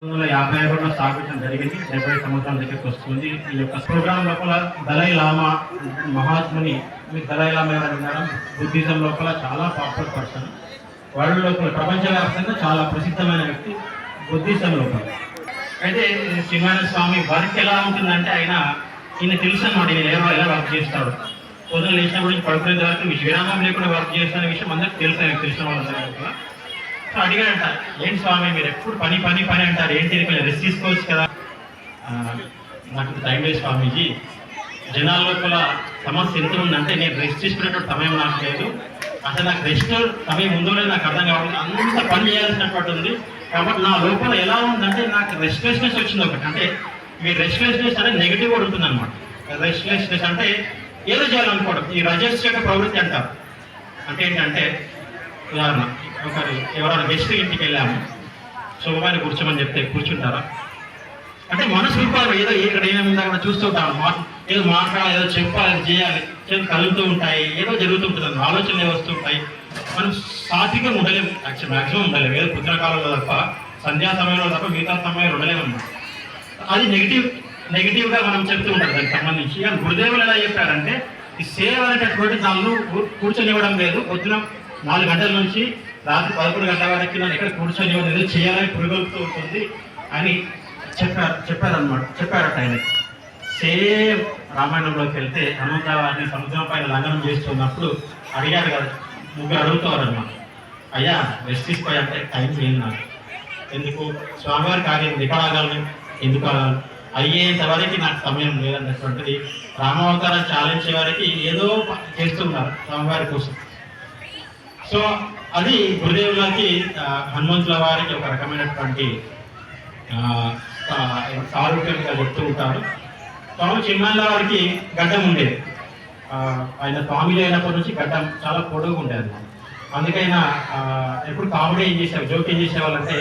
1951లో స్థాపించడం జరిగింది. 70 సంవత్సరాల దగ్గరికి వస్తుంది. ఈ యొక్క ప్రోగ్రాం లోపల దలై లామా మహాత్ముని, మీ దలై లామా ఎవరన్నారు, బుద్ధిజం లోపల చాలా పాపులర్ పర్సన్, వరల్డ్ లోపల ప్రపంచవ్యాప్తంగా చాలా ప్రసిద్ధమైన వ్యక్తి బుద్ధిజం లోపల. అయితే శ్రీమాన స్వామి వర్క్ ఎలా ఉంటుందంటే ఈయన తెలుసు అన్నమాట, ఈయన ఎలా వర్క్ చేస్తాడు. పొద్దున లేచిన గురించి పడుకునే వరకు విరామం లేకుండా వర్క్ చేస్తున్న విషయం అందరికీ తెలిసిన వాళ్ళందరూ కూడా. సో అడిగాడంట, ఏంటి స్వామి మీరు ఎప్పుడు పని పని పని అంటారు, ఏంటి కొంచెం రెస్ట్ తీసుకోవచ్చు కదా. నాకు టైం లేదు స్వామీజీ, జనాల లోపల సమస్య ఎంత ఉందంటే నేను రెస్ట్ తీసుకునేటువంటి సమయం నాకు లేదు, అసలు నాకు రెస్ట్ సమయం ఉందో లేదు నాకు అర్థం కావాలి, అంత పని చేయాల్సినటువంటి ఉంది. కాబట్టి నా లోపల ఎలా ఉందంటే నాకు రెస్ట్లెస్నెస్ వచ్చింది ఒకటి. అంటే మీ రెస్ట్లెస్నెస్ అనేది నెగిటివ్ కూడా ఉంటుంది అనమాట. రెస్ట్లెస్నెస్ అంటే ఏదో చేయాలనుకోవడం, ఈ రజస్ యొక్క ప్రవృత్తి అంటారు. అంటే ఏంటంటే ఉదాహరణ, ఎవరైనా గెస్ట్ ఇంటికి వెళ్ళాము, శుభమాని కూర్చోమని చెప్తే కూర్చుంటారా? అంటే మనసు రూపాయలు ఏదో ఇక్కడ ఏమేమి అక్కడ చూస్తుంటాము, ఏదో మాట్లాడాలి, ఏదో చెప్పాలి, ఏదో చేయాలి, కలుగుతూ ఉంటాయి, ఏదో జరుగుతుంటుంది, ఆలోచనలు వస్తుంటాయి. మనం సాత్వికంగా ఉండలేము, మ్యాక్సిమం ఉండలేము, ఏదో పుత్ర కాలంలో తప్ప, సంధ్యా సమయంలో తప్ప మిగతా సమయంలో ఉండలేము అన్నమాట. అది నెగిటివ్గా మనం చెప్తూ ఉంటాం దానికి సంబంధించి. కానీ గురుదేవులు ఎలా చెప్పారంటే ఈ సేవ అనేటటువంటి దాన్ని కూర్చొనివ్వడం లేదు, పొద్దున 4 గంటల నుంచి రాత్రి 11 గంటల వరకు నన్ను ఎక్కడ కూర్చొని ఏదో చేయాలని పురుగొలుపుతూ ఉంటుంది అని చెప్పారట ఆయన. సేమ్ రామాయణంలోకి వెళ్తే హనుమంతవారిని సముద్రం పైన లంఘనం చేస్తున్నప్పుడు అడిగారు కదా, ముగ్గురు అడుగుతారు అన్నమాట, అయ్యా రెస్ట్ తీసుకోవాలంటే టైం లేదు నాకు, ఎందుకు స్వామివారి కార్యం ఎక్కడ ఆగాలి, ఎందుకు ఆగాలి, అయ్యేంత వరకు నాకు సమయం లేదన్నటువంటిది. రామావతారం చాలించే వారికి ఏదో చేస్తున్నారు స్వామివారి కోసం. సో అది గురుదేవులకి హనుమంతుల వారికి ఒక రకమైనటువంటి సారూప్యంగా చెప్తూ ఉంటారు. స్వామి చిన్నాళ్ళ వారికి గడ్డం ఉండేది, ఆయన స్వామిలో అయినప్పటి నుంచి గడ్డం చాలా పొడుగు ఉండేది. అందుకైనా ఎప్పుడు కామెడీ ఏం చేసేవారు, జోక్ ఏం చేసేవాళ్ళంటే,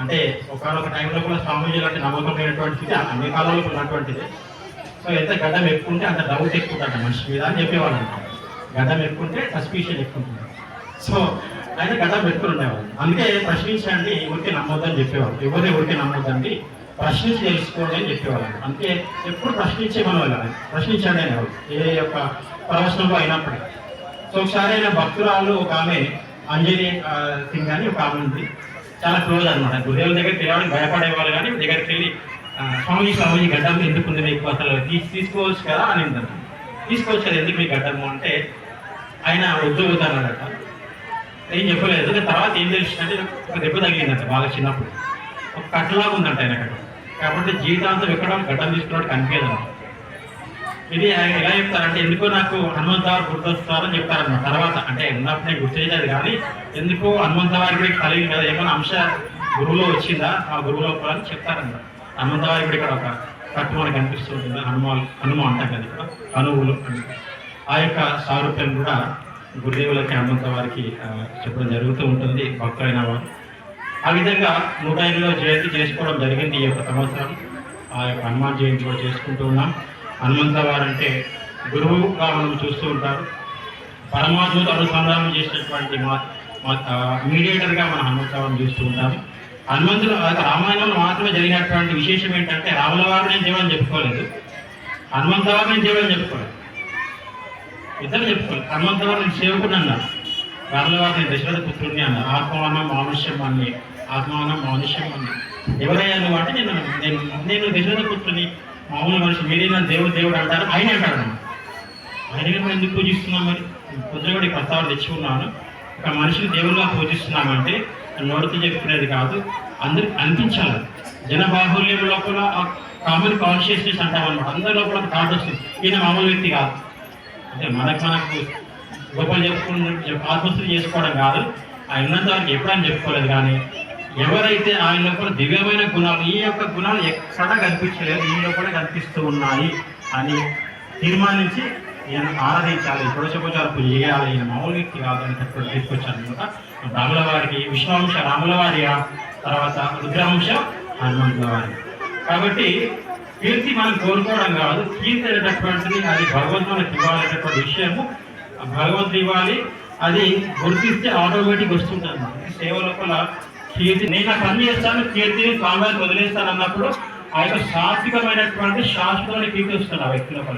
అంటే ఒకనొక టైంలో కూడా స్వామీజీలు అంటే నమ్మకం లేనటువంటిది, అన్ని కాలంలో ఉన్నటువంటిది. సో ఎంత గడ్డం ఎక్కుంటే అంత డౌట్ ఎక్కుంటాడు మనిషి మీద అని చెప్పేవాళ్ళు అంటారు. గడ్డం ఎక్కుంటే సస్పిషన్ ఎక్కుంటుంది. సో ఆయన గడ్డం పెట్టుకుని ఉండేవాళ్ళు. అందుకే ప్రశ్నించండి, ఊరికే నమ్మొద్దని చెప్పేవాళ్ళు. ఎవరే ఊరికే నమ్మొద్దండి, ప్రశ్నించి తెలుసుకోండి అని చెప్పేవాళ్ళు. అందుకే ఎప్పుడు ప్రశ్నించే మనం వెళ్ళాలి, ప్రశ్నించండి అనేవాళ్ళు ఏ యొక్క ప్రవచనంలో అయినప్పటికీ. సో ఒకసారి ఆయన భక్తురాలు ఒక ఆమె అంజలి సింగ్ అని ఒక ఆమె ఉంది, చాలా క్లోజ్ అనమాట. గురుదేవుల దగ్గరికి వెళ్ళడానికి భయపడేవాళ్ళు, కానీ దగ్గరికి వెళ్ళి స్వామి గడ్డం ఎందుకు ఉంది మీకు, అసలు తీసుకోవచ్చు కదా అని అంటారు. తీసుకోవచ్చు కదా, ఎందుకు మీ గడ్డము అంటే ఆయన వద్దు అన్నాడట. ఏం చెప్పలేదు. తర్వాత ఏం తెలిసిందంటే ఒక దెబ్బ తగిలిందంట బాగా చిన్నప్పుడు, ఒక కట్టలాగా ఉందంట ఆయన కట్ట. కాబట్టి జీవితాంతం ఎక్కడ గడ్డం తీసుకున్నట్టు కనిపించదు. ఇది ఎలా చెప్తారంటే, ఎందుకో నాకు హనుమంతవారు గుర్తొస్తారని చెప్తారన్నమాట. తర్వాత అంటే ఉన్నప్పుడు నేను గుర్తు చేయలేదు, కానీ ఎందుకో హనుమంతవారి గుడికి కలిగింది కదా, ఏమైనా అంశ గురువులో వచ్చిందా ఆ గురువులో కూడా అని చెప్తారన్నమాట. హనుమంతవారి గుడి ఇక్కడ ఒక కట్టు మనకు కనిపిస్తుంటుంది, హనుమ అంటాం కదా ఇక్కడ, హనువులు. ఆ యొక్క సారూప్యం కూడా గురుదేవులకి హనుమంతవారికి చెప్పడం జరుగుతూ ఉంటుంది భక్తులైన వారు. ఆ విధంగా 105వ జయంతి చేసుకోవడం జరిగింది ఈ యొక్క సంవత్సరం. ఆ యొక్క హనుమాన్ జయంతి కూడా చేసుకుంటూ ఉన్నాం. హనుమంతవారు అంటే గురువుగా మనం చూస్తూ ఉంటారు, పరమాత్మతో అనుసంధానం చేసినటువంటి మీడియేటర్గా మనం హనుమంతవారిని చూస్తూ ఉంటాము. హనుమంతుడు రామాయణంలో మాత్రమే జరిగినటువంటి విశేషం ఏంటంటే, రాముల వారు నేను దేవుని చెప్పుకోలేదు, హనుమంతవారు నేను దేవుని చెప్పుకోలేదు, ఇద్దరు చెప్పుకోలేదు. హనుమంతవారు నేను సేవకుడు అన్నారు, రాముల వారు నేను దశరథ పుత్రుడిని అన్నారు. ఆత్మానం మానుష్యం అన్ని, ఆత్మానం మానుష్యం అన్ని. ఎవరయ్యా నువ్వు అంటే నేను దశరథ పుత్రుని, మామూలు మనిషి, మీరైనా దేవుడు అంటారు, ఆయన అంటాడు. ఆయనగా మనం ఎందుకు పూజిస్తున్నాం? మరి పొద్దున కూడా ఈ ప్రస్తావన తెచ్చుకున్నాను, ఒక మనిషిని దేవుళ్ళగా పూజిస్తున్నామంటే నోటితో చెప్పుకునేది కాదు, అందరికి అనిపించాలి. జనబాహుల్యం లోపల కామన్ కాన్షియస్నెస్ అంటామన్నమాట. అందరి లోపల థాట్ వస్తుంది, ఈయన మామూలు వ్యక్తి కాదు. అంటే మనకు గొప్పలు ఆత్మస్థుతి చేసుకోవడం కాదు, ఆయన ఉన్నంత వరకు ఎప్పుడని చెప్పుకోలేదు. కానీ ఎవరైతే ఆయన లోపల దివ్యమైన గుణాలు, ఈ యొక్క గుణాలు ఎక్కడా కనిపించలేదు, ఈ లోపల కనిపిస్తూ ఉన్నాయి అని తీర్మానించి ఈయన ఆరాధించాలి, షోడశోపచార పూజ చేయాలి, ఈయన మామూలు వ్యక్తి కాదు అని చెప్పి తీసుకొచ్చారనమాట. రాముల వారికి విష్ణువంశ రాముల వారి, తర్వాత రుద్రవంశ హనుమంతుల వారి. కాబట్టి కీర్తి మనం కోరుకోవడం కాదు, కీర్తి అనేటటువంటిది అది భగవంతునికి ఇవ్వాలనేటువంటి విషయము భగవంతుడు ఇవ్వాలి. అది గుర్తిస్తే ఆటోమేటిక్ వస్తుంటుంది. సేవ లోపల కీర్తి నేను నా పని చేస్తాను, కీర్తిని స్వామివారికి వదిలేస్తాను అన్నప్పుడు ఆ యొక్క సాత్వికమైనటువంటి శాశ్వతమైన కీర్తి వస్తుంది ఆ వ్యక్తి లోపల.